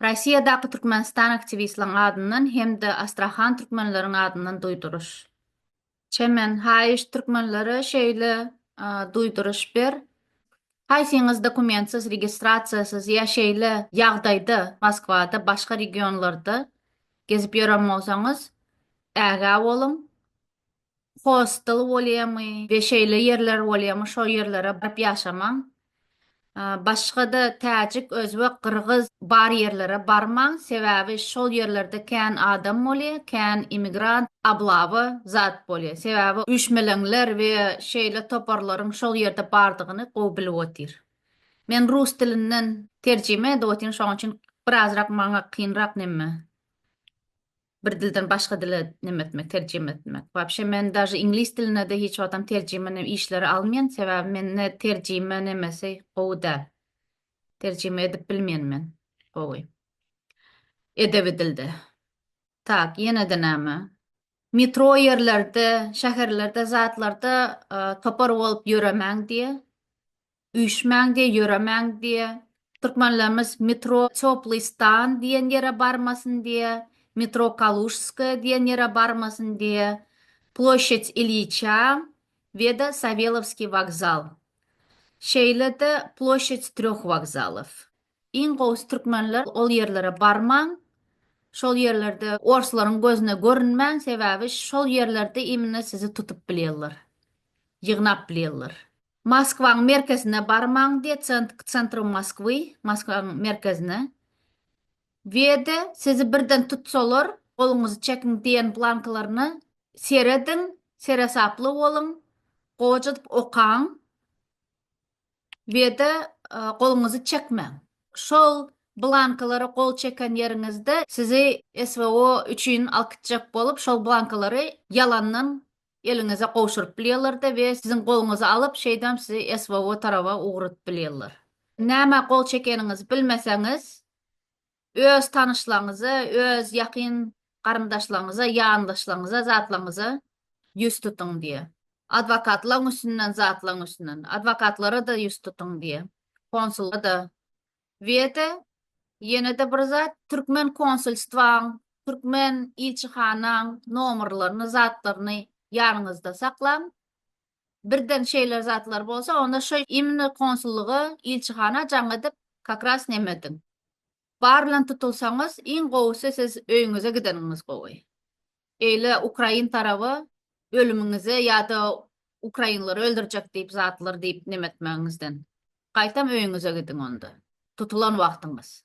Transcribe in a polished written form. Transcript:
Rossiyadagi Turkmeniston aktivistlarning adından hem de Astrakhan Türkmenlerin adından duyduruş. Çemen hayiş Türkmenleri şeýle duyduruş ber. Haysiňiz dokumentsiz, registrasiýasız ýaşaýly ýagdaýda Moskwada, başga regionlarda gezip ýören bolsaňyz, ägä bolun. Hostel bolýarmy, we şeýle ýerler bolýarmy, şo ýerlere barıp ýaşamaň. Başga da täjik, özbek, kırgız bar yerlere barmaň, sebäbi şol yerlerde kän adam bolýar, kän immigrant ablawy zat bolýar. Sebäbi üýşmelenler we şeýle toparlaryň şol ýerde bardygyny gowy bilip otyr. Men rus tilinden terjime edip otyryn, şoň üçin birazrak maňa kynrak näme. Bir dilden başga dile nimetmek, tercime etmek. Wapşe men daşy inglis diline de hiç wagtam tercime işleri almayan, sebäbi men ne tercime nemesi gowy da. Tercime edip bilmeýän men. Gowy. Edebi dilde. Tak, ýene de näme? Metro yerlerde, şäherlerde, zatlarda topar bolup ýöremäň diye, üýşmäň diye, ýöremäň diye. Türkmenlerimiz metro Çoply stan diýen ýere barmasyn diye, metro Kalushska diýen ýere barmasyn diye, Ploşet Ильича we da Savelovskiy vokzal. Şeýle de Ploşet Trёх vokzalov. Iň gowsy türkmenler ol ýerlere barmaň, şol ýerlerde orslaryň gözüne görünmäň, sebäbi şol ýerlerde imine sizi tutup bilýärler. Ýygnap bilýärler. Moskwaň merkezine barmaň diye, centrum Moskwy, Moskwaň merkezine. We de sizi birden tutsalar, goluňuzy çekiň diýen blankalaryny seredin, seresaply bolun, gojadyp okaň. We de goluňuzy çekmäň. Şol blankalary gol çeken ýeriňizde sizi SVO üçin alkytjak bolup, şol blankalary yalandan eliňize gowşurup bilýärler de we sizin goluňuzy alyp şeýdem sizi SVO taraba uğratyp bilýärler. Näme gol çekeniňizi bilmeseňiz, öz tanyşlaryňyza, öz ýakyn garyndaşlaryňyza, ýandaşlaryňyza, zatlaryňyza ýüz tutuň diye. Adwokatlaryň üstünden, zatlaryň üstünden. Adwokatlara da ýüz tutuň diye. Konsulga da. We de ýene de bir zat, Türkmen konsulstwaň, Türkmen ilçihanaň nomerlerini, zatlaryny ýanyňyzda saklaň. Birden şeýler zatlar bolsa, onda şo imni konsullugy, ilçihana jaň edip kakras nemedin. Bar bilen tutulsaňyz, iň gowsy siz öýüňize gideniňiz gowy. Eýle Ukrain tarabı ölümüňize ýa-da Ukrainlary öldürjek diýip zatlar diýip nemetmäňizden. Gaýtam öýüňize gidin onda. Tutulan wagtyňyz.